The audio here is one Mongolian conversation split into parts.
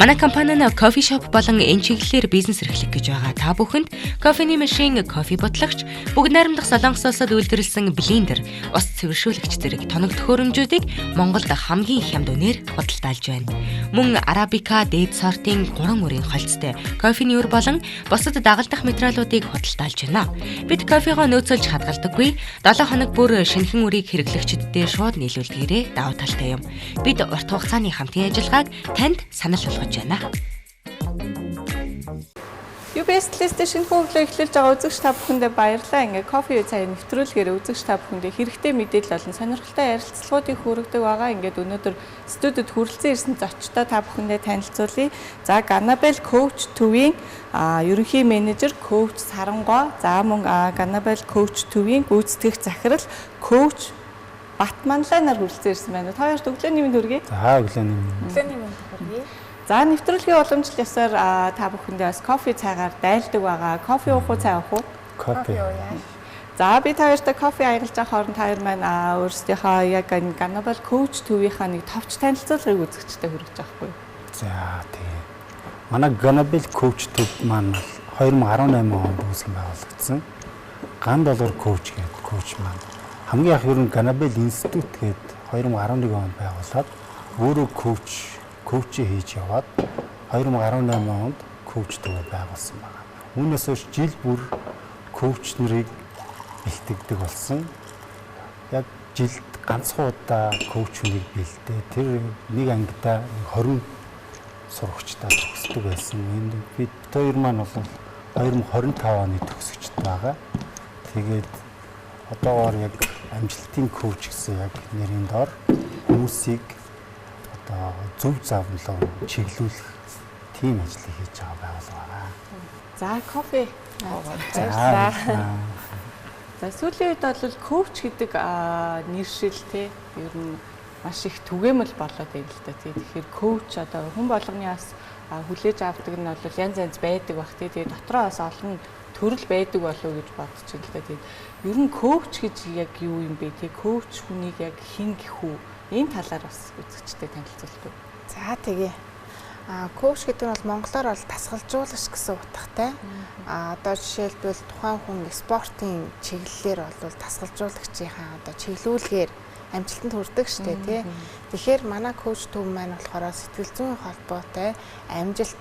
Манай компани нь кофе шоп болон энэ чиглэлээр бизнес эрхлэх гэж байгаа. Та бүхэнд кофений машин, кофе ботлогч, бүгд найрамдах Солонгос улсад үйлдвэрлэсэн блендер, ус цэвэршүүлэгч зэрэг тоног төхөөрөмжүүдийг Монголд хамгийн их хямд үнээр худалдаалж байна. Мөн арабика, дээд сортын 3 өрийн холцтой кофений өр болон бусад дагалдах материалуудыг худалдаалж байна. Бид кофегоо нөөцөлж хадгалдаггүй. 7 хоног бүр шинэхэн үрийг хэрэглэгчдэд шууд нийлүүлдгээрээ давуу талтай юм. Бид урт хугацааны хамтын ажиллагааг танд санал болгож байна. UBS листийн шинэ хөгжлөө эхлүүлж байгаа үзэгч та бүхэндээ баярлалаа. Ингээ кофе цагийн нэвтрүүлгээр үзэгч та бүхэндээ хэрэгтэй мэдээлэл болон сонирхолтой ярилцлагуудыг хүргэдэг байгаа. Ингээд өнөөдөр студид хүрэлцэн ирсэн зочдоо та бүхэндээ танилцуулъя. За Ganabel Coach төвийн ерөнхий менежер коуч Сарангой, за мөн Ganabel Coach төвийн гүйцэтгэх захирал коуч Батманланаар хүрэлцэн ирсэн байна. Та хоёрт өглөөний мэнд хүргэе. За өглөөний мэнд хүргэе. За нэвтрүүлгийн уламжлал ёсоор та бүхэндээ бас кофе цайгаар дайлдаг байгаа. Кофе уух уу, цай уух уу? Кофе ууя. За би та хоёртай кофе аялж байгаа хооронд та хоёр маань өөрсдийнхөө яг энэ Ganabel Coach төвийнхаа нэг товч танилцуулгыг үзэгчтэй хүргэж байгаа хгүй. За тийм. Манай Ganabel Coach төв маань 2018 онд үүсгэн байгуулагдсан. Ган доллар коуч гэдэг коуч маань хамгийн их ер нь Ganabel Institute гэдэг 2011 онд байгуулад өөрөө коучи хийж яваад 2018 онд коуч төвөө байгуулсан байна. Үүнээс хойш жил бүр коуч нарыг бэлтгэдэг болсон. Яг жилд ганцхан удаа коуч хүнийг бэлдээ. Тэр нэг ангидаа 20 сурагчдаа төгсдөг байсан. Энд бид хоёр маань бол 2025 оны төгсөгчд байгаа. Тэгээд одоогоор яг амжилтын коуч гэсэн яг нэрийн дор хүмүүсийг зөв завлан чиглүүлэх тийм ажлыг хийж байгаа байгууллага. За кофе. За сүүлийн үед бол коуч гэдэг нэршил те ер нь маш их түгээмэл болоод байна л да. Тэгэхээр коуч одоо хүн болгоны бас хүлээж авдаг нь бол янз янз байдаг бах те. Тэгээ дотроо бас олон төрөл байдаг болов уу гэж бодож байна л да. Тэгээд ер нь коуч гэж яг юу юм бэ те? Коуч хүнийг яг хэн гэх үү? Энэ талаар бас үзэгчтэй танилцуулъя. За тэгээ. Коуч гэдэг нь бол монголоор бол дасгалжуулагч гэсэн утгатай. Одоо жишээлбэл тухайн хүн спортын чиглэлээр бол дасгалжуулагчийнхаа одоо чиглүүлгээр амжилтанд хүрдэг штэ тий. Тэгэхээр манай коуч төв маань болохоор сэтгэл зүйн холбоотой амжилт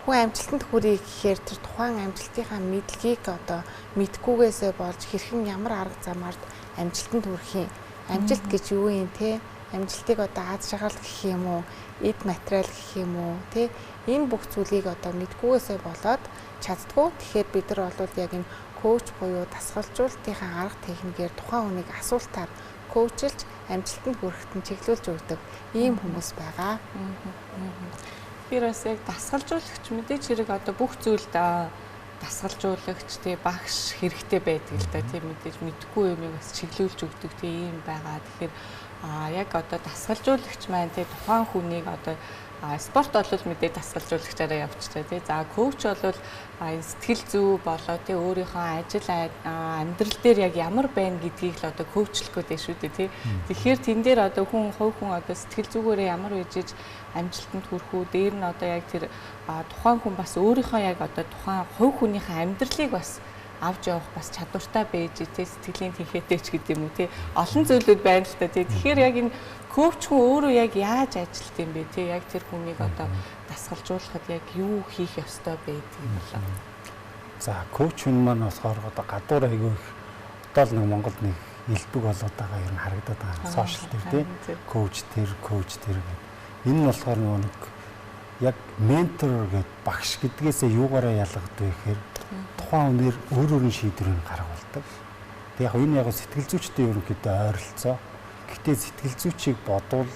хүн амжилтанд хүрэх гэхээр тэр тухайн амжилтынхаа мэдлэгийг одоо мэдгүйгээсээ болж хэрхэн ямар арга замаар амжилтанд хүрэх юм. Амжилт гэж юу юм те? Амжилтыг одоо аз жаргал гэх юм уу, эд материал гэх юм уу, тий энэ бүх зүйлийг одоо мэдгүйгээсээ болоод чаддгүй. Тэгэхээр бид нар бол яг энэ коуч буюу дасгалжуулалтынхаа арга техникээр тухайн хүнийг асуултаар коучлж амжилтанд хүрэхэд нь чиглүүлж өгдөг ийм хүмүүс байгаа. Би бас яг дасгалжуулагч мэдээж хэрэг одоо бүх зүйлд дасгалжуулагч тий багш хэрэгтэй байдаг л да тий мэдээж мэдгүй юмыг бас чиглүүлж өгдөг тий ийм байгаа. Тэгэхээр яг одоо дасгалжуулагч маань тий тухайн хүнийг одоо спорт бол мэдээ дасгалжуулагчаараа явчихдаг тий. За коуч бол сэтгэл зүй болоо тий өөрийнхөө ажил амьдрал дээр яг ямар байна гэдгийг л одоо коучлах гэдэг шүү дээ тий. Тэгэхээр тэн дээр одоо хүн одоо сэтгэл зүгээрээ ямар үжиж амжилтанд хүрэх үү, дээр нь одоо яг тэр тухайн хүн бас өөрийнхөө яг одоо тухайн хувь хүнийхээ амьдралыг бас авч явах бас чадвартай байж тий сэтгэлийн тэнхээтэй ч гэдэг юм уу тий олон зүйлүүд байна л та тий. Тэгэхээр яг энэ коуч хүн өөрөө яг яаж ажилт юм бэ тий яг тэр хүнийг одоо дасгалжуулахад яг юу хийх ёстой байдаг юм болоо. За коуч хүн маань болохоор одоо гадуур айгүй их одоо л нэг Монголд нэг элбэг болоод байгаа юм харагдаад байгаа. Сошиал дээр тий коуч тэр гэдэг. Энэ нь болохоор нэг яг ментор гэдэг багш гэдгээсээ юугаараа ялгдаг вэ гэхээр тухайн хүнээр өөрөөр нь шийдвэрийг гаргуулдаг. Тэг яг энэ яг сэтгэл зүйчтэй ерөнхийдөө ойролцоо. Гэхдээ сэтгэл зүйчийг бодвол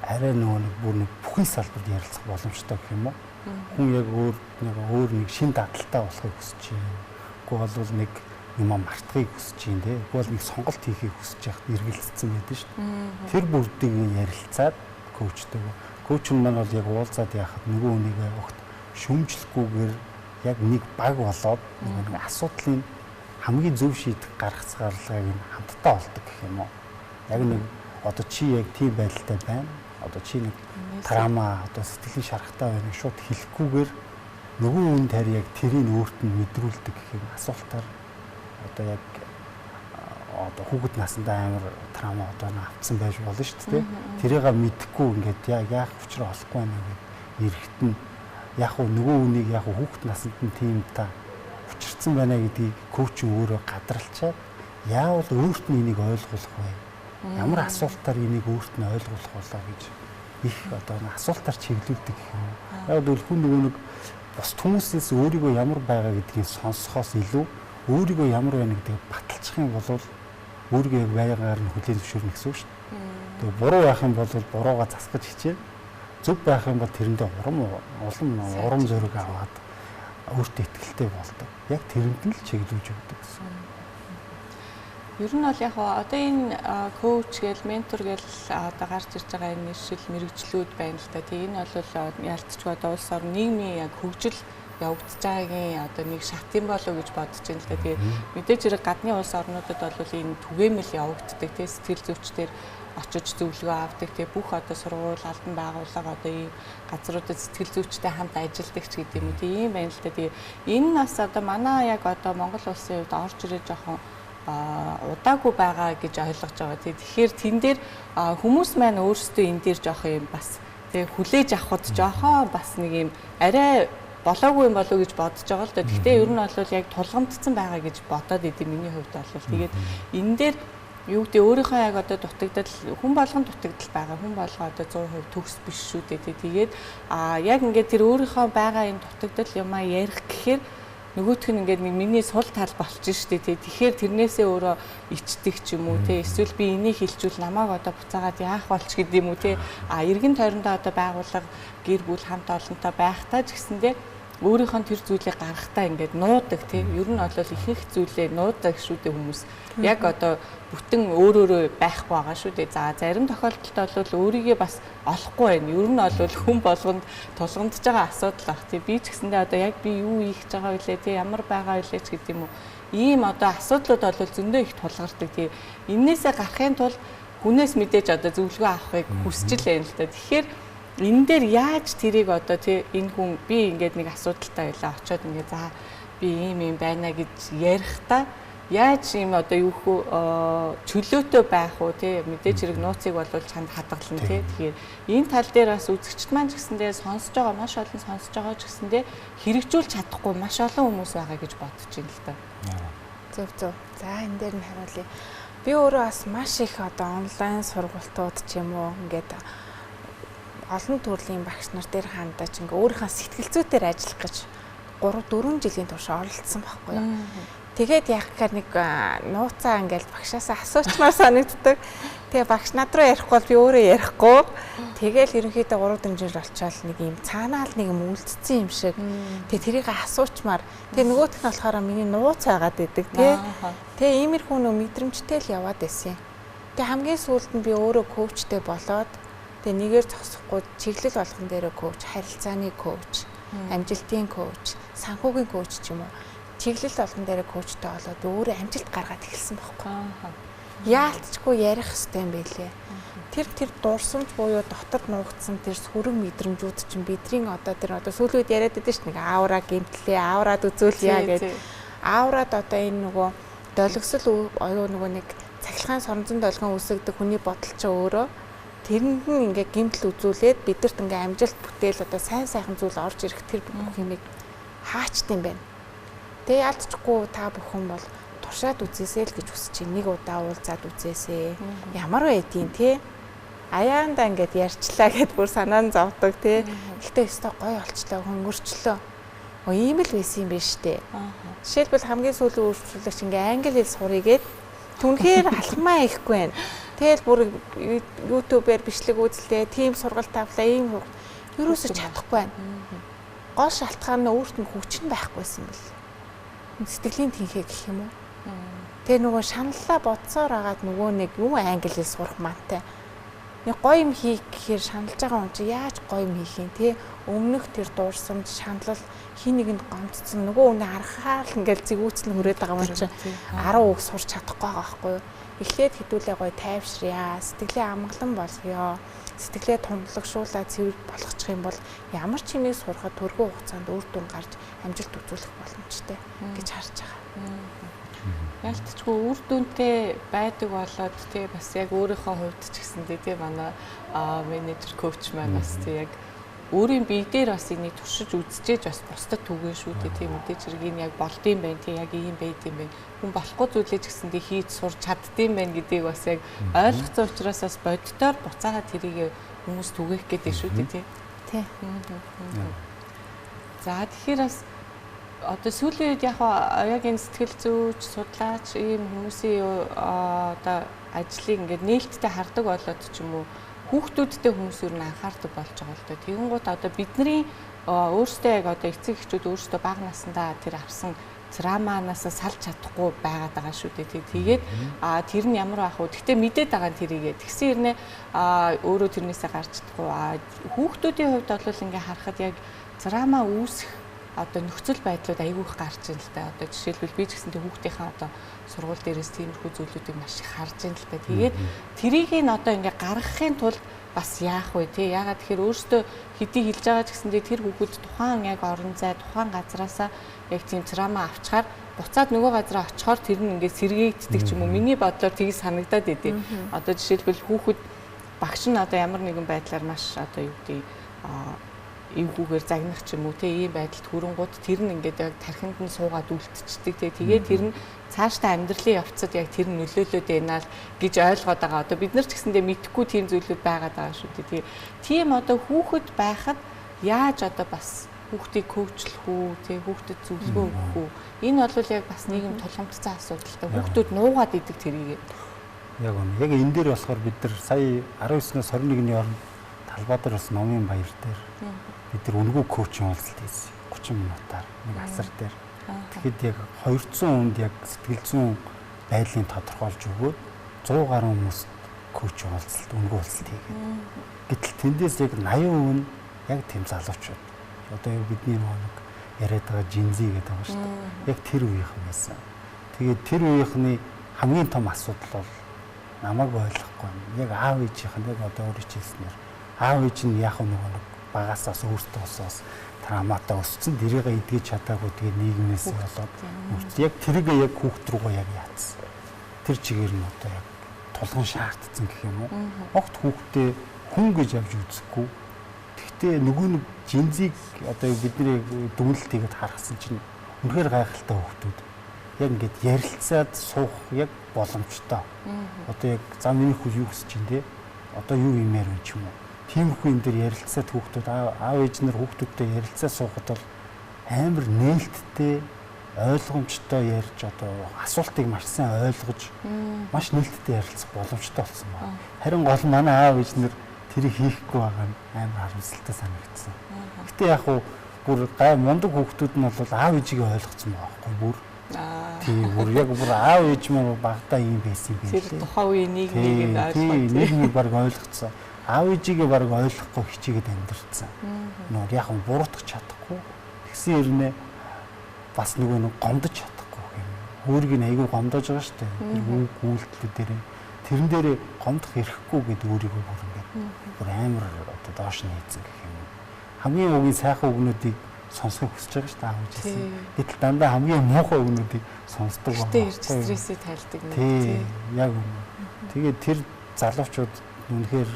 арай бүр нэг бүхий салбарт ярилцах боломжтой гэх юм уу? Хүн яг өөр нэг шин дадалтай болохыг хүсэж байна. Үгүй бол нэг юм мартахыг хүсэж байна те. Үгүй бол нэг сонголт хийхийг хүсэж яхад эргэлзсэн байдаг шүү дээ. Тэр бүрдийг ярилцаад коучтэй. Коуч маань бол яг уулзаад яхад нөгөө хүнийг огт шүмжлэхгүйгээр яг нэг баг болоод нэг асуудлын хамгийн зөв шийдэх гаргацгаалгыг хамтдаа олдог гэх юм уу. Яг нэг одоо чи яг тийм байдалтай байна. одоо чи нэг драма одоо сэтгэлийн шарахтай байна шууд хэлэхгүйгээр нөгөө хүн тарь яг тэрийг өөрт нь мэдрүүлдэг гэх юм асуултаар одоо яг одоо хүүхэд насндаа амар драма одоо авцсан байж болно шүү дээ. Тэрийг мэдэхгүй ингээд яг яах учраа олохгүй байна гэдэг эрэхт нь яг нөгөө хүнийг яг хүүхэд наснд нь тийм та учирсан байна гэдгийг коуч өөрөө гадралчаад яавал өөрт нь энийг ойлгуулах вэ? Ямар асуултаар энийг өөрт нь ойлгуулах болоо гэж их одоо асуултаар чиглүүлдэг юм. Яг бол хүн нөгөө нэг бус хүмүүсээс өөрийгөө ямар байгаа гэдгийг сонсохоос илүү өөрийгөө ямар байна гэдгийг баталчих юм бол өөрийгөө яг байгаар нь хүлээн зөвшөөрнө гэсэн үг шүү дээ. Тэгээ буруу байх юм бол буруугаа засгаж хичээн. Зөв байх юм бол тэрэндээ урам зориг аваад өөртөө ихтэй болдог. Яг тэрэнд нь л чиглүүлж өгдөг гэсэн. Ер нь бол яг одоо энэ коуч гээл ментор гээл одоо гарч ирж байгаа энэ нэршил мэрэгчлүүд байна л да. Тэгээ энэ бол ялцчгүй одоо улс орн нийгмийн яг хөгжил явагдаж байгаагийн одоо нэг шат юм болов гэж бодож байна л да. Тэгээ мэдээж хэрэг гадны улс орнуудад бол энэ түгээмэл явагддаг. Тэгээ сэтгэл зүйчдэр очиж зөвлөгөө авдаг. Тэгээ бүх одоо сургууль, албан байгууллага одоо ийм газруудад сэтгэл зүйчтэй хамт ажилладаг ч гэдэг юм уу. Тийм байна л да. Тэгээ энэ нас одоо манай яг одоо Монгол улсын хувьд орж ирээд жоохон удаагүй байгаа гэж ойлгож байгаа. Тэгэхээр тэн дээр хүмүүс маань өөрсдөө энэ дээр жоох юм бас тэгээ хүлээж авахд жоохоо бас нэг юм арай болоогүй юм болов уу гэж бодож байгаа л да. Гэхдээ ер нь бол яг тулгамдсан байгаа гэж бодоод идэв миний хувьд бол. Тэгээд энэ дээр юу гэдэг өөрийнхөө яг одоо дутагдал хүн болгон дутагдал байгаа. Хүн болгоо одоо 100% төгс биш шүү дээ. Тэгээд яг ингээд тэр өөрийнхөө байгаа энэ дутагдал юмаа ярих гэхээр нөгөөх нь ингээд нэг миний сул тал болчих штэ тий. Тэгэхээр тэрнээсээ өөрөө ичдэг ч юм уу тий. Эсвэл би энийг хэлчихвэл намайг одоо буцаагаад яах болч гэдэг юм уу тий. Эргэн тойрондоо одоо байгууллага гэр бүл хамт олонтой байхтаа ч гэсэндээ өөрийнх нь тэр зүйлийг гаргахтаа ингээд нуудаг тий. Ер нь бол ихэнх зүйлээ нуудаг шүү дээ хүмүүс. Яг одоо бүтэн өөр байхгүй байгаа шүү дээ. За зарим тохиолдолд бол өөрийгөө бас олохгүй байна. Ер нь бол хүн болгонд тулгамдж байгаа асуудал баг тий. Би ч гэсэндээ одоо яг би юу хийх гэж байгаа вэ тий. Ямар байгаа вэ ч гэдэг юм уу. Ийм одоо асуудлууд бол зөндөө их тулгардаг тий. Иннээсээ гарахын тулд хүнээс мэдээж одоо зөвлөгөө авахыг хүсэж байна л да. Тэгэхээр энэ дээр яаж тэрийг одоо тий энэ хүн би ингээд нэг асуудалтай байлаа очиод ингээд за би ийм байна гэж ярихдаа яаж юм одоо юу хөө чөлөөтэй байх уу тий мэдээж хэрэг нууцыг бол чанд хадгална тий тэгэхээр энэ тал дээр бас үзэгчд маань ч гэсэндээ сонсож байгаа маш олон сонсож байгаа ч гэсэндээ хэрэгжүүлж чадахгүй маш олон хүмүүс байгаа гэж бодож байна л да. Зөв. За энэ дээр нь хариулъя. Би өөрөө бас маш их одоо онлайн сургалтууд ч юм уу ингээд олон төрлийн багш нар дээр хандаж ингээ өөрийнхөө сэтгэл зүйтэй ажиллах гэж 3-4 жилийн турш оролцсон байхгүй юу. Тэгээд яг гэхээр нэг нууцаа ингээл багшаасаа асуучмаар санагддаг. Тэгээ багш над руу ярихгүй бол би өөрөө ярихгүй. Тэгээл ерөнхийдөө 3-4 жил болчоод нэг юм цаанаа л нэг юм үлдсэн юм шиг. Тэгээ тэрийг асуучмаар. Тэгээ нөгөөх нь болохоор миний нууц байгаад идэг тий. Тэгээ иймэрхүү нөө мэдрэмжтэй л яваад байсан юм. Тэгээ хамгийн сүүлд нь би өөрөө коучтэй болоод тэгээ нэгээр зогсохгүй чиглэл болгон дээрээ коуч, харилцааны коуч, амжилтын коуч, санхүүгийн коуч ч юм уу. Чиглэл болгон дээрээ коучтой болоод өөрөө амжилт гаргаад эхэлсэн байхгүй. Яалтчгүй ярих хэрэгтэй юм байлээ. Тэр дурсамж буюу дотор нуугдсан тэр сүрэг мэдрэмжүүд чинь бидний одоо сүүлийн үед яриад байдаг шүү дээ. Нэг аавраа гэмтлээ, аавраад үзүүлье гэдэг. Аавраад одоо энэ нөгөө долгисол оюу нөгөө нэг цахилгаан соронзон долгион үүсгдэг хүний бодол ч өөрөө тэрэнд нь ингээ гэмтэл үзүүлээд бидэрт ингээ амжилт бүтээл одоо сайн сайхан зүйл орж ирэх тэр бүх юмыг хаачт юм байна. Тэгээ ялцчихгүй та бүхэн бол туршаад үзээсэй л гэж хүсэж байна. Нэг удаа уулзаад үзээсэй. Ямар байдیں۔ Тэ аяанда ингээд ярьчлаа гэд бүр санаа нь зовдөг тий. Гэхдээ өстой гоё олчлоо, хөнгөрчлөө. Ийм л байсан юм биш үү? Жишээлбэл хамгийн сүүлийн үйлчлүүлэгч ингээ англи хэл сурыг гээд түнхээр алхмаа ихгүй байна. Тэгэл бүр YouTube-ээр бичлэг үзлээ, team сургалт тавлаа, ийм ерөөсөж чадахгүй байна. Гол шалтгаан нь өөрт нь хүч нь байхгүйсэн бэл. Сэтгэлийн тэнхээ гэх юм уу? Тэгээ нөгөө шаналлаа бодсоор агаад нөгөө нэг юу англи хэл сурах мантай. нэг гоё юм хийх гэхээр шаналж байгаа хүн чи яаж гоё юм хийх юм те өмнөх тэр дуурсамж шаналл хин нэгэнд гомдсон нөгөө үнэ харахаар л ингээл зэгүүцэн хүрээд байгаа юм чи 10 үг сурч чадахгүй байгаа байхгүй юу. Эхлээд хэдүүлээ гоё тайвшраа, сэтгэлээ амгалан болгоё. Сэтгэлээ тунлагшуулаад цэвэр болгочих юм бол ямар ч юмыг сурахад төргөө хугацаанд үр дүн гарч амжилт үзүүлэх боломжтой гэж харж байгаа. Ялцчгүй үр дүнтэй байдаг болоод тий бас яг өөрийнхөө хувьд ч гэсэндээ тий манай менежер коуч маань бас тий яг өөрийн бие дээр бас энийг туршиж үзчихэж бас бусдад түгэн шүү дээ тий мэдээж хэрэг энэ яг болдсон байх тий яг ийм байд юм байна. Хүн болохгүй зүйлээ ч гэсэндээ хийж сурч чаддсан байх гэдгийг бас яг ойлгоцсон учраас бас боддоор буцаагаад тэрийг хүмүүс түгээх гэдэг шүү дээ тий. Тий. За тэгэхээр бас одоо сүүлийн үед яг энэ сэтгэл зүйч, судлаач ийм хүмүүсийн одоо ажлыг ингээд нээлттэй хардаг болоод ч юм уу хүүхдүүдтэй хүмүүс юу н анхаардаг болж байгаа л да. Тэгэнгუთ одоо бидний өөрсдөө яг одоо эцэг эхчүүд өөрсдөө бага наснда тэр авсан травманаас салж чадахгүй байгаад байгаа шүү дээ. Тэгээд тэр нь ямар байх вэ? Гэхдээ мэдээд байгаа нь тэрийгээ. Тэгсэн хэрнээ өөрөө тэрнээсээ гарч чадахгүй. Хүүхдүүдийн хувьд бол ингээ харахад яг травма үүсэх одоо нөхцөл байдлууд айгүй их гарч ийн л да. Одоо жишээлбэл би ч гэсэн хүүхдийнхээ одоо сургууль дээрээс тиймэрхүү зүйлүүдийг маш их харж ийн л да. Тэгээд тэрийг нь одоо ингээ гаргахын тулд бас яах вэ те? Ягаад тэгэхээр өөртөө хэдий хэлж байгаа ч гэсэндээ тэр хүүхэд тухайн яг орон зай, тухайн газраасаа яг тийм травма авчаар буцаад нөгөө газараа очихоор тэр нь ингээ сэргээгддэг ч юм уу. Миний бодлоор тгий санагдаад идэв. Одоо жишээлбэл хүүхэд багш нь одоо ямар нэгэн байдлаар маш одоо юу гэдэг эвгүүгээр загнах ч юм уу те ийм байдалд хүрэнгууд тэр нь ингээд яг тархинд нь суугаад үлдчихдэг те тэгээд тэр нь цаашдаа амьдралын явцад яг тэр нь нөлөөлөд байна л гэж ойлгоод байгаа. Одоо бид нар ч гэсэндээ мэдхгүй тийм зүйлүүд байгаад байгаа шүү дээ. Тийм одоо хүүхэд байхад яаж одоо бас хүүхдийг коучлах уу те хүүхдэд зөвлөгөө өгөх үү энэ бол яг бас нийгэм тулгамдсан асуудал та хүүхдүүд нуугаад идэг тэрийг яг энэ дээр болохоор бид нар сая 19-ноос 21-ний хооронд Талбайдар бас номын баяр дээр бид нар үнэгүй коучинг уулзалт хийсэн 30 минутаар нэг асар дээр. Тэгэхэд яг 200 хүнд яг сэтгэл зүйн байдлыг тодорхойлж өгөөд 100 гаруй хүмүүст коучинг уулзалт үнэгүй уулзалт хийгээд. Гэтэл тэндээс яг 80% нь яг тийм залуучууд. Одоо бидний нэг яриад байгаа жинзи гэдэг байгаа шүү дээ. Яг тэр үеийнхэн байсан. Тэгээд тэр үеийнхний хамгийн том асуудал бол намайг ойлгохгүй юм. Яг аав ээжийнх нь яг одоо өөрөө хэлснээр аав ээж нь яг нэг багасаас өөртөө усаас травматай өссөн дэрийгээ эдгэж чадаагүй тэгээ нийгмээс болоод яг тэргээ яг хүүхд рүүгээ яг яатсан. Тэр чигээр нь одоо яг тулгын шаардсан гэх юм уу. Огт хүүхдээ хүн гэж явж үзэхгүй. Гэхдээ нөгөө нэг жинзиг одоо бидний дүгнэлт хийгээд харгасан чинь үнэхээр гайхалтай хүүхдүүд яг ингээд ярилцаад суух яг боломжтой. Одоо яг за миний хүү юу хүсэж чинь те одоо юу юмэр вэ ч юм уу. Тиймэрхүү юм дээр ярилцаад хүүхдүүд аав ээж нар хүүхдүүдтэй ярилцаа суухад бол амар нээлттэй ойлгомжтой ярьж одоо асуултыг маш сайн ойлгож маш нээлттэй ярилцах боломжтой болсон байна. Харин гол нь манай аав ээж нар тэрийг хийхгүй байгаа нь амар харамсалтай санагдсан. Гэтэ яг хуу бүр гай мундаг хүүхдүүд нь бол аав ээжийг ойлгоцсон байгаа байхгүй бүр. Тийм бүр яг бүр аав ээж маань багтаа юм байсан юм байна. Тэр тухайн үеийн нийгмийг ойлгох. Нийгмийг баг ойлгоцсон. Аав ээжигээ баг ойлгохгүй хичээгээд амьдэрсэн. Нөр яг нь буруутгах чадахгүй. Тэгсэн хэрнээ бас нөгөө нэг гомдож чадахгүй юм. Өөрийг нь айгүй гомдож байгаа шүү дээ. Үг үйлдэлүүдээр тэрэн дээрээ гомдох эрхгүй гэдэг өөрийгөө бүр ингээд бүр амар одоо доош нь хийцэн гэх юм. Хамгийн үгийн сайхан үгнүүдийг сонсохыг хүсэж байгаа шүү дээ аав ээжээс. Гэтэл дандаа хамгийн муухай үгнүүдийг сонсдог байгаа. Тэ стрессээ тайлдаг нэг. Тийм яг үнэ. Тэгээд тэр залуучууд үнэхээр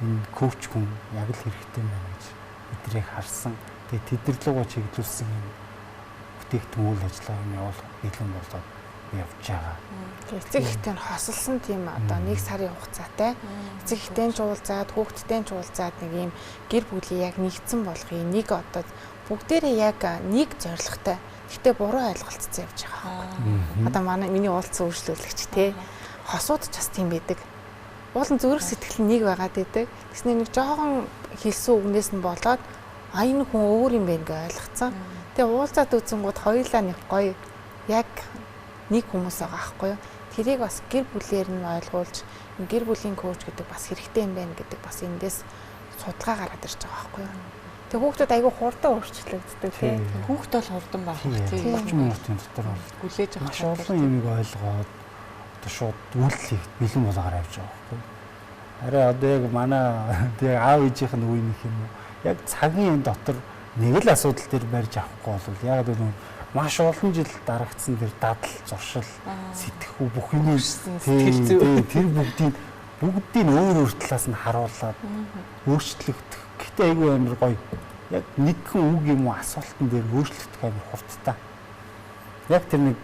энэ коуч хүн яг л хэрэгтэй байна гэж бидрийг харсан. Тэгээд тэд нар руугаа чиглүүлсэн юм бүтээгдэхүүн үйл ажиллагааны явуулах бэлэн болоод явж байгаа. Эцэг эхтэй нь хосолсон тийм одоо 1 сарын хугацаатай эцэг эхтэй нь жуулзаад хүүхдтэй нь жуулзаад нэг юм гэр бүлийг яг нэгдсэн болгоё. Нэг одоо бүгдээрээ яг нэг зорилготой. Гэтэ буруу ойлголцсон явж байгаа. Одоо миний уулзсан үйлчлүүлэгч те хосууд ч бас тийм байдаг. Уулын зүрх сэтгэл нэг байгаад байдаг. Тэснэ нэг жоохон хэлсэн үгнээс нь болоод энэ хүн өөр юм байна гэж ойлгоцсон. Тэгээ уулзаад үзэнгууд хоёулаа нэг гоё яг нэг хүмүүс байгаа байхгүй юу. Тэрийг бас гэр бүлээр нь ойлгуулж гэр бүлийн коуч гэдэг бас хэрэгтэй юм байна гэдэг бас эндээс судалгаа гараад ирж байгаа байхгүй юу. Тэг хүүхдүүд айгүй хурдан өөрчлөгддөг тийм. Хүүхд бол хурдан байх тийм. 30 минутын дотор гүлээж авах шоолон юмыг ойлгоод одоо шууд үйлчлэх бэлэн болгоор авч байгаа байхгүй юу. Арай одоо яг манай тэг аав ээжийнх нь үеийнх юм уу. Яг цагийн дотор нэг л асуудал дээр барьж авахгүй бол яг л маш олон жил дарагдсан тэр дадал, зуршил, сэтгэхүй бүх юм тэр бүгдийг өөр талаас нь харуулад өөрчлөгдөх. Гэтэ айгүй амар гоё. Яг нэгэн үг юм уу асуултан дээр өөрчлөгдөх амар хурдтай. Яг тэр нэг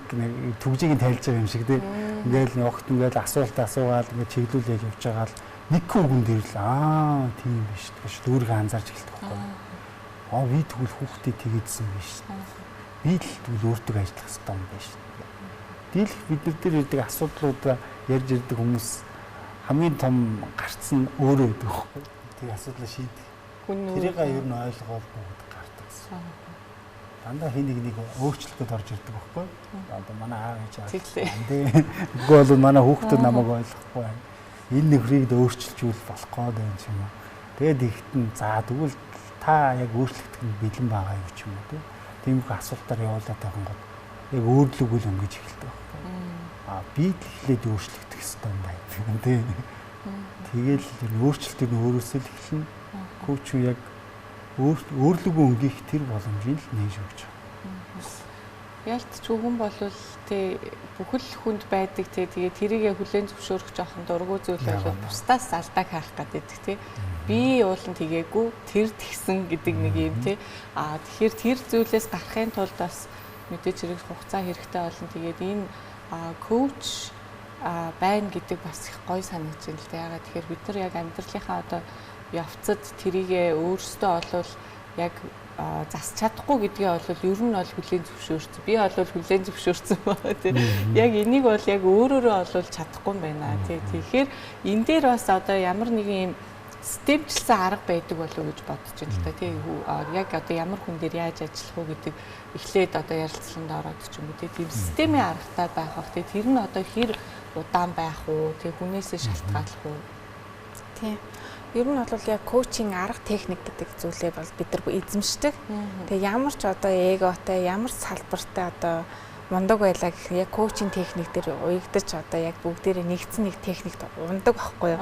төгжийг тайлж байгаа юм шиг тийм. Ингээл огт ингээл асуулт асуугаад ингээд чиглүүлээд явж байгаа л нэгэн үгэн дээр л тийм биш гэж өөрийгөө анзаарч эхэлдэг байхгүй. Би тэгвэл хүүхдээ тэгээдсэн биш. Би л тэгвэл өөртөө ажиллах хэрэгтэй юм биш. Дийлх бид нар дээр ирдэг асуудлуудаа ярьж ирдэг хүмүүс хамгийн том гарцсан өөрөө байдаг байхгүй. Тэг асуудлаа шийдэх. Тэрийг ер нь ойлгоод бүгд гардаг гэсэн. Дандаа хин нэг өөрчлөлтөд орж ирдэг байхгүй. Одоо манай аав ээж аа. Үгүй бол манай хүүхдүүд намайг ойлгохгүй байна. Энэ нөхрийг өөрчилжүүл болох гээд байна юм уу. Тэгээд ихтэн за тэгвэл та яг өөрчлөгдөх нь бэлэн байгаа юм ч юм уу тийм. Тиймэрхүү асуултаар явуулаад байгаа гот яг өөрлөгөө л өнгөж эхэлдэг байхгүй. Би л эхлээд өөрчлөгдөх хэрэгтэй юм байна тийм. Тэгэл өөрчлөлтийг өөрөөсөө л эхэлнэ. Коуч яг өөрлөгөө өнгөх тэр боломжийг л нээж өгч байгаа. Ялт ч хүн болвол тий бүхэл хүнд байдаг тий тэгээ тэрийгэ хүлээн зөвшөөрөх жоохон дургуй зүйл болвол бусдаас алдааг хаах гэдэг тий. Би уулан тэгээгүй тэр тэгсэн гэдэг нэг юм тий. Тэгэхээр тэр зүйлээс гарахын тулд бас мэдээж хэрэг хугацаа хэрэгтэй болно. Тэгээд энэ коуч байна гэдэг бас их гоё санагдаж байна л да. Ягаад тэгэхээр бид нар яг амьдралынхаа одоо явцад тэрийгэ өөрсдөө олвол яг засч чадахгүй гэдгээ бол ер нь бол хүлээн зөвшөөрсөн. Би бол хүлээн зөвшөөрсөн байна тийм. Яг энийг бол яг өөрөөрөө олвол чадахгүй юм байна тийм. Тэгэхээр энэ дээр бас одоо ямар нэгэн юм степчлсэн арга байдаг болов уу гэж бодож байна л та тийм. Яг одоо ямар хүн дээр яаж ажиллах уу гэдэг эхлээд одоо ярилцлаганд ороод ч юм уу тийм системийн аргатай байх бах тийм. Тэр нь одоо хэр удаан байх уу тийм хүнээсээ шалтгааллах уу. Тийм. Ер нь бол яг коучинг арга техник гэдэг зүйлээ бол бид нар эзэмшдэг. Тэгээ ямар ч одоо эготой, ямар салбартай одоо мундаг байлаа гэх яг коучинг техник дээр уягдаж одоо яг бүгдээрээ нэгдсэн нэг техникт ундаг байхгүй юу.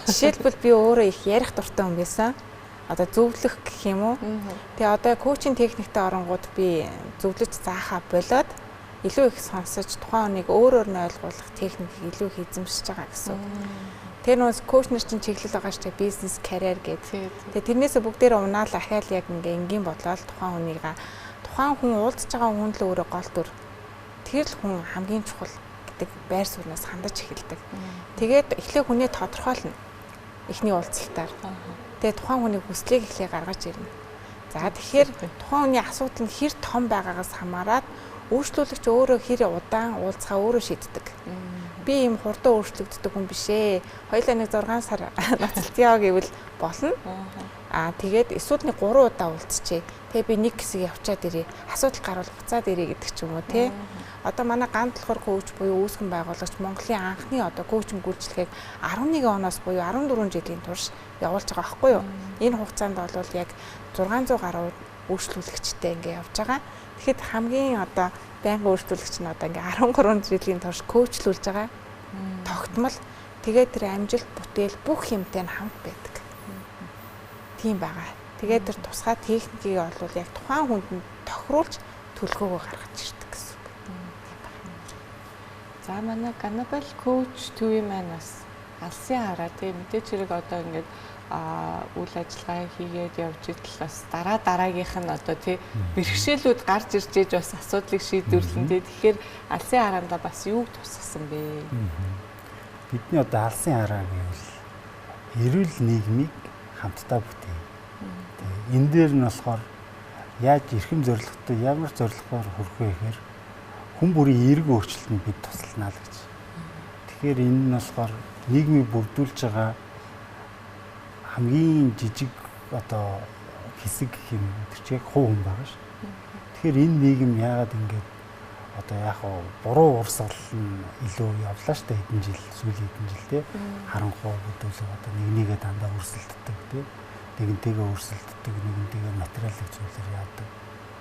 Жишээлбэл би өөрөө их ярих дуртай хүн байсан. Одоо зөвлөх гэх юм уу. Тэгээ одоо коучинг техниктэй оронгууд би зөвлөж заахаа болоод илүү их сонсож тухайн хүнийг өөрөөр нь ойлгуулах техникийг илүү их эзэмшиж байгаа гэсэн. Тэр нөөс коуч нар чинь чиглэл байгаа шүү дээ бизнес, карьер гэдэг. Тэгээ тэрнээсээ бүгдээрээ унаал ахаал яг ингийн бодлоод тухайн хүн уулзж байгаа хүн л өөрөө гол дүр. Тэр л хүн хамгийн чухал гэдэг байр сууриас хандаж эхэлдэг. Тэгээд эхлээ хүнээ тодорхойлно. Эхний уулзалтаар. Тэгээд тухайн хүний хүслийг эхлээ гаргаж ирнэ. За тэгэхээр тухайн хүний асуудал нь хэр том байгаагаас хамаарат өөрчлөлөгч өөрөө хэр удаан уулзахаа өөрөө шийддэг. Би ийм хурдан өөрчлөгддөг хүн биш ээ. Хоёулаа нэг 6 сар ноцолт яа гэвэл болно. Тэгээд эсвэл нэг 3 удаа уулзчихъя. Тэгээ би нэг хэсэг явчаад ирээ. Асуудал гарвал буцаад ирээ гэдэг ч юм уу тий. Одоо манай ганц болохоор коуч буюу үүсгэн байгуулагч Монголын анхны одоо коучинг үйлчлэгийг 11 оноос буюу 14 жилийн турш явуулж байгаа байхгүй юу? Энэ хугацаанд бол яг 600 гаруй үйлчлүүлэгчтэй ингээ явж байгаа. Тэгэхэд хамгийн одоо байнгын өөрчлөлтч нь одоо ингээ 13 жилийн турш коучлуулж байгаа. Тогтмол тэгээд тэр амжилт бүтээл бүх юмтай нь хамт байдаг. Тийм байгаа. Тэгээд тэр тусгай техникийг олвол яг тухайн хүнд нь тохируулж төлөвлөгөөгөө гаргаж ирдэг гэсэн үг. За манай Ganabal coach төвийн маань бас алсын хараа тийм мэдээж хэрэг одоо ингээд үйл ажиллагаа хийгээд явж идэл бас дараагийнх нь одоо тий бэрхшээлүүд гарч ирж ээж бас асуудлыг шийдвэрлэн тий тэгэхээр алсын хараандаа бас юуг тусгасан бэ? Бидний одоо алсын хараа гэвэл эрүүл нийгмийг хамтдаа бүтэе. Энэ дээр нь болохоор яаж эрхэм зорилготой ямар зорилгоор хүрэх вэ гэхээр хүн бүрийн эерэг өөрчлөлтөнд бид туслана л гэж. Тэгэхээр энэ нь болохоор нийгмийг бүрдүүлж байгаа хамгийн жижиг одоо хэсэг гэх юм тэр чинь яг хувь хүн байгаа ш. Тэгэхээр энэ нийгэм яагаад ингэж одоо яг буруу урсгал нь илүү явлаа штэ хэдэн жил сүүлийн хэдэн жил те харанхуй бүдүүлэг одоо нэгнийгээ дандаа өрсөлддөг те нэгнтэйгээ өрсөлддөг нэгнтэйгээ материалын зүйлээр яадаг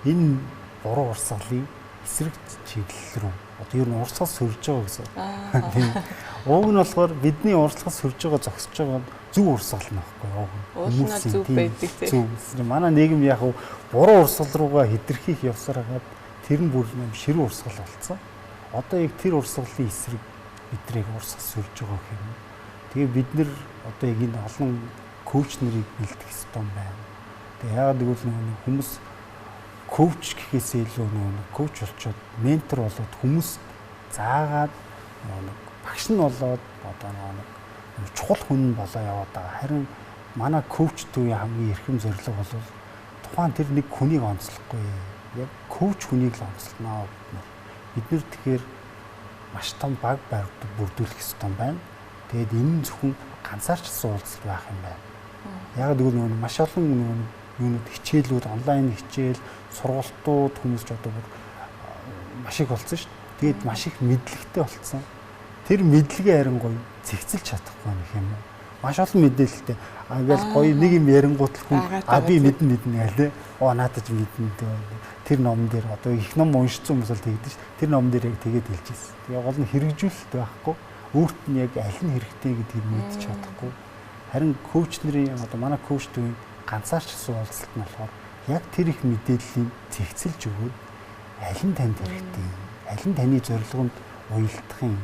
энэ буруу урсгалын эсрэг чиглэл рүү одоо ер нь урсгал сөрж байгаа гэсэн. Тийм. Уг нь болохоор бидний урсгал сөрж байгаа зогсож байгаа нь зөв урсгал нь байхгүй уг нь. Уулнаа зөв байдаг тийм. Зөв. Манай нийгэм яг буруу урсгал руугаа хэтэрхийх явсараад тэр нь бүр ширүү урсгал болцсон. Одоо яг тэр урсгалын эсрэг бидрийг урсгал сөрж байгаа гэх юм. Тэгээ бид нэр одоо яг энэ олон коуч нарыг бэлдэх ёстой байна. Тэгээ яагаад гэвэл хүмүүс коуч гэхээсээ илүү коуч болчоод ментор болоод хүмүүс заагаад багш нь болоод одоо чухал хүн болоо яваад байгаа. Харин манай коуч төвийн хамгийн эрхэм зорилго бол тухайн тэр нэг хүнийг онцлохгүй. Яг коуч хүнийг л онцлоно. Бид нэр тэгэхээр маш том баг бүрдүүлэх ёстой байна. Тэгээд энэ зөвхөн ганцаарчсан уулзалт байх юм байна. Яг гэвэл маш олон юунууд хичээлүүд онлайн хичээл сургалтууд хүмүүс ч одоо маш их болсон шүү дээ. Тэгээд маш их мэдлэгтэй болсон. Тэр мэдлэгээ харин гоё зэгцэлж чадахгүй нэг юм уу. Маш олон мэдээлэлтэй. Ингээл гоё нэг юм ярингуут л хүн би мэднэ гэлээ. Надад ч мэднэ. Тэр номон дээр одоо их ном уншсан хүмүүс л тэгдэж шүү. Тэр номон дээр яг тэгээд хэлжсэн. Тэгээ гол нь хэрэгжүүлэлт байхгүй. Өөрт нь яг аль нь хэрэгтэй гэдгийг мэдчих чадахгүй. Харин коуч нарын одоо манай коуч төвийн ганцаарч уулзалт нь болохоор яг тэр их мэдээллийг зэгцэлж өгөөд аль нь танд хэрэгтэй, аль нь таны зорилгонд уялдах юм,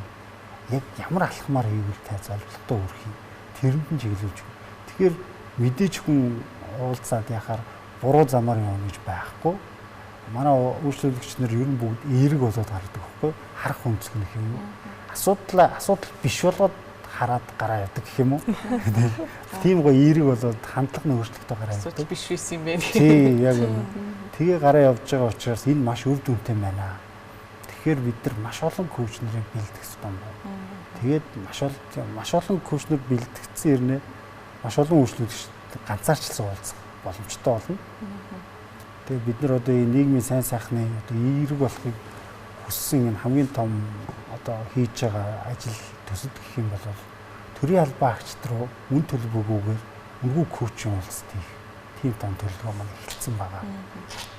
яг ямар алхмаар хийвэл та зорилготой хүрэх юм, тэрэнд нь чиглүүлж өгнө. Тэгэхээр мэдээж хүн уулзаад яхаар буруу замаар явна гэж байхгүй. Манай үйлчлүүлэгч нар ер нь бүгд эерэг болоод гардаг байхгүй. Харах өнцгөх юм уу? Асуудал биш болгоод хараад гараа явдаг гэх юм уу. Тийм гоё эерэг болоод хандлага нь өөрчлөлтөй гараа явдаг. Асуудал биш байсан юм байна. Тийм яг үнэ. Тэгээ гараа явж байгаа учраас энэ маш үр дүнтэй байна. Тэгэхээр бид нар маш олон коуч нарыг бэлдэх хэрэгтэй байна. Тэгээд маш олон коуч нар бэлтгэсэн ирнэ. Маш олон үйлчлүүлэгч ганцаарчлан уулзах боломжтой болно. Тэгээд бид нар одоо энэ нийгмийн сайн сайхны одоо эерэг болохыг хүссэн энэ хамгийн том одоо хийж байгаа ажил төсөлд гэх юм бол төрийн албан агчид руу үн төлбөргүйгээр үнгүй коучинг уулзалт хийх тийм том төлөвлөгөө маань эхэлсэн байгаа.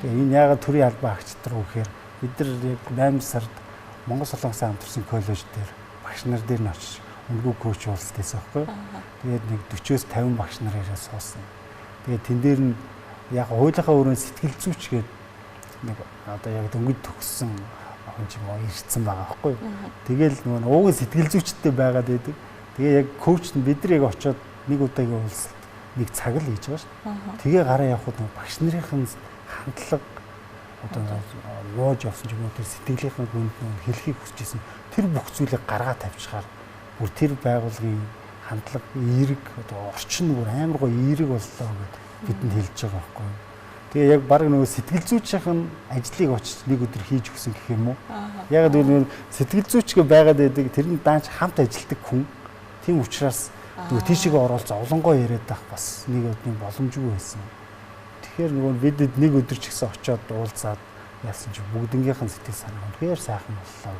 Тэгээ энэ яагаад төрийн албан агчид руу гэхээр бид нар яг 8 сард Монгол Солонгосын хамтарсан коллеж дээр багш нар дээр нь очиж үнгүй коуч уулзалт хийсэн байхгүй. Тэгээд нэг 40-оос 50 багш нар ирээ суусан. Тэгээд тэн дээр нь яг хуулийнхаа өрөөнд сэтгэл зүйч гэдэг нэг одоо яг дөнгөж төгссөн хүн ч юм уу ирсэн байгаа байхгүй. Тэгэл нөгөө ууган сэтгэл зүйчтэй байгаад байдаг. Тэгээ яг коуч нь бид нар яг очиод нэг удаагийн уулзалт нэг цаг л хийж байгаа шүү дээ. Тэгээ гараа явхад багш нарын хандлага одоо нууж явсан ч юм уу тэр сэтгэлийнхэн хүнд хэлхийг хүсчихсэн. Тэр бүх зүйлийг гаргаад тавьчихаар бүр тэр байгууллагын хандлага эерэг одоо орчин бүр амар гоё эерэг боллоо гэдээ бидэнд хэлж байгаа байхгүй. Тэгээ яг баг нөгөө сэтгэл зүйчийн ажлыг очиж нэг өдөр хийж өгсөн гэх юм уу. Яг л сэтгэл зүйчгээ байгаад байдаг тэрний даанч хамт ажилладаг хүн. Тийм учраас нөгөө тийшээ ороод зовлонгоо яриад байх бас нэг өдрийн боломжгүй байсан. Тэгэхээр нөгөө бид нэг өдөр ч гэсэн очиод уулзаад яасан чи бүгднгийнхэн сэтгэл санаа үнэхээр сайхан боллоо.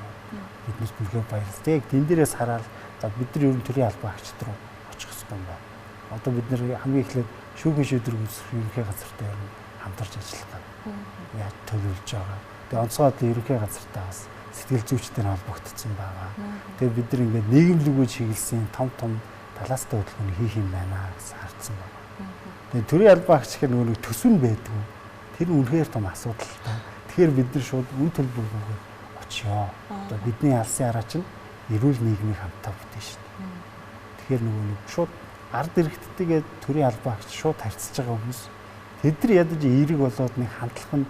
Биднэрт үнэхээр баярлалаа. Яг тэн дээрээс хараад за бид нар ер нь төрийн албан агчид руу очих хэрэгтэй юм байна. Одоо бид нар хамгийн эхлээд шүүхийн шийдвэр үүсгэх ерөнхий газартай ер нь хамтарч ажиллах яаж төлөвлөж байгаа. Тэгээ онцгой ерөнхий газартаа бас сэтгэл зүйчтэй холбогдсон байгаа. Тэгээ бид нар ингээд нийгэмлэгөө чиглэсэн том талаастай хөдөлгөөнийг хийх юм байна гэсэн хардсан байна. Тэгээ төрийн албан агч гэхээр нөгөө төсвөн байдаг. Тэр нь үнэхээр том асуудал та. Тэгэхээр бид нар шууд үн төлбөргүйгээр очиё. Одоо бидний алсын араа чинь эрүүл нийгмийг хамтаа бүтэн шүү дээ. Тэгэхээр нөгөө шууд ард иргэдтэйгээ төрийн албан агч шууд харьцаж байгаа хүмүүс тэд нар ядаж эерэг болоод нэг хандлах нь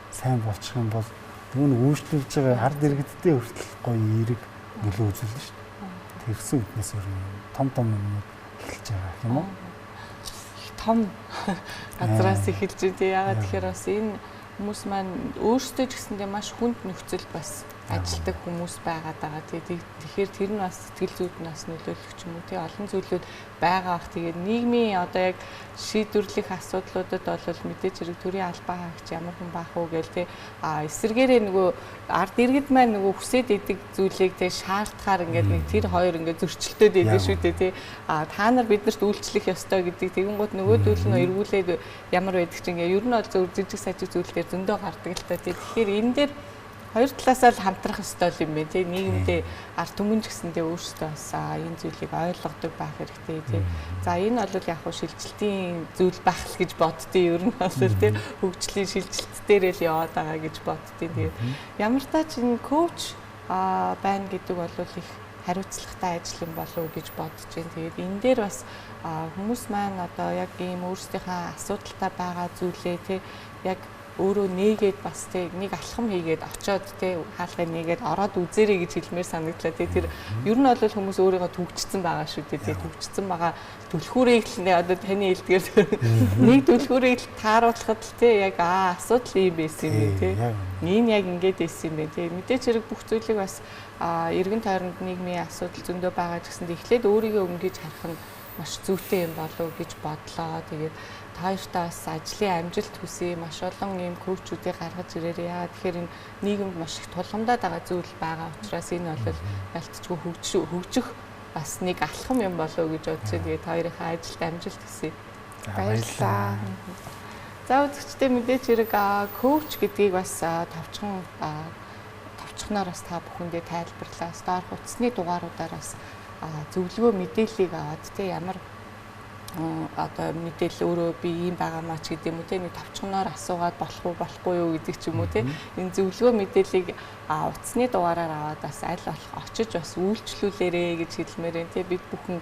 сайн болчих юм бол нөгөө үйлчлүүлж байгаа ард иргэдтэй хүртэл гоё эерэг нөлөө үзүүлнэ шүү дээ. Тэрсэн үднээс ер нь том юмнууд эхэлж байгаа юм уу? Том газраас эхэлж дээ. Яагаад тэгэхээр бас энэ хүмүүс маань өөрсдөө ч гэсэндээ маш хүнд нөхцөл бас ажилтдаг хүмүүс байгаад байгаа. Тэгэхээр тэр нь бас сэтгэл зүйд нь бас нөлөөлөх ч юм уу тий олон зүйлүүд байгаа бах. Тэгээд нийгмийн одоо яг шийдвэрлэх асуудлуудад бол мэдээж хэрэг төрийн албан хаагч ямар хүн бах уу гээл тий эсэргээрээ нөгөө ард иргэд маань нөгөө хүсээд идэг зүйлийг тий шаардахаар ингээд нэг тэр хоёр ингээд зөрчилдөд идэв шүү дээ тий та нар биднэрт үйлчлэх ёстой гэдэг тэгэнгუთ нөгөөдөл нь эргүүлээд ямар байдаг чинь ингээд ер нь бол зөв жижиг сажиг зүйлээр зөндөө гардаг л та тий тэгэхээр энэ дээр хоёр талаасаа л хамтрах ёстой юм байна тий нийгэмдээ ард түмэн ч гэсэндээ өөрсдөө бас энэ зүйлийг ойлгодог байх хэрэгтэй тий. За энэ бол яг хуу шилжилтийн зүйл байх л гэж боддیں۔ Ер нь бас л тий хөгжлийн шилжилт дээр л яваад байгаа гэж боддیں۔ Тэгээд ямар та ч энэ коуч байна гэдэг бол их хариуцлагатай ажил юм болов уу гэж бодож байна. Тэгээд энэ дээр бас хүмүүс маань одоо яг ийм өөрсдийнхээ асуудалтай байгаа зүйлээ тий яг өөрөө нээгээд бас тий нэг алхам хийгээд очиод тий хаалгыг нээгээд ороод үзээрэй гэж хэлмээр санагдлаа тий тэр ер нь бол хүмүүс өөрийгөө төгжсөн байгаа шүү дээ тий төгжсөн байгаа түлхүүрийг л одоо таны хэлдгээр нэг түлхүүрийг тааруулахад л тий яг асуудал ийм байсан юм тий энэ яг ингэж байсан юм бэ тий мэдээч хэрэг бүх зүйлийг бас эргэн тойронд нийгмийн асуудал зөндөө байгаа ч гэсэн эхлээд өөрийгөө өнгөж харах нь маш зүйтэй юм болов гэж бодлоо. Тэгээд тааштай бас ажлын амжилт хүсье маш олон ийм коучүүдийг гаргаж ирээрээ. Тэгэхээр энэ нийгэмд маш их тулгамдаад байгаа зүйл байгаа учраас энэ бол ялцчгүй хөгжих бас нэг алхам юм болов гэж бодож байна. Тэгээд хоёрынхаа ажилд амжилт хүсье. Баярлалаа. За үзэгчдээ мэдээч хэрэг коуч гэдгийг бас товчхоноор бас та бүхэндээ тайлбарлаа. Доорх утасны дугааруудаар бас зөвлөгөө мэдээллийг аваад тий ямар одоо мэдээлэл өөрөө би ийм байгаамаа ч гэдэг юм уу тий нэг товчхоноор асуугаад болохгүй юу гэдэг ч юм уу тий энэ зөвлөгөө мэдээллийг утасны дугаараар аваад бас аль болох очиж бас үйлчлүүлээрэ гэж хэлмээр байна тий бид бүхэн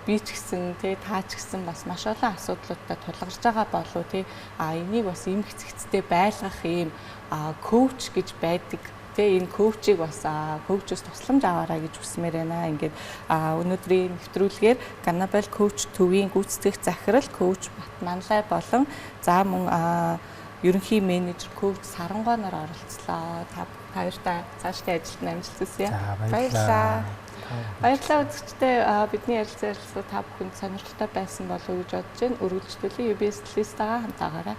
би ч гэсэн тий та ч гэсэн бас маш олон асуудлуудтай тулгарч байгаа болов тий энийг бас эмх цэгцтэй байлгах ийм коуч гэж байдаг. Тэгээ энэ коучийг бас коучоос тусламж аваарай гэж хүсмээр байна. Ингээд өнөөдрийн нэвтрүүлгээр Ganabel коуч төвийн гүйцэтгэх захирал коуч Батманлай болон за мөн ерөнхий менежер коуч Сарангой нар оролцлоо. Та хоёртаа цаашдын ажилд амжилт хүсье. Баярлалаа. Баярлалаа үзэгчдээ бидний ярилцлага та бүхэнд сонирхолтой байсан болов уу гэж бодож байна. Өргөжлөлийн UBS List-ага хамтаагаарай.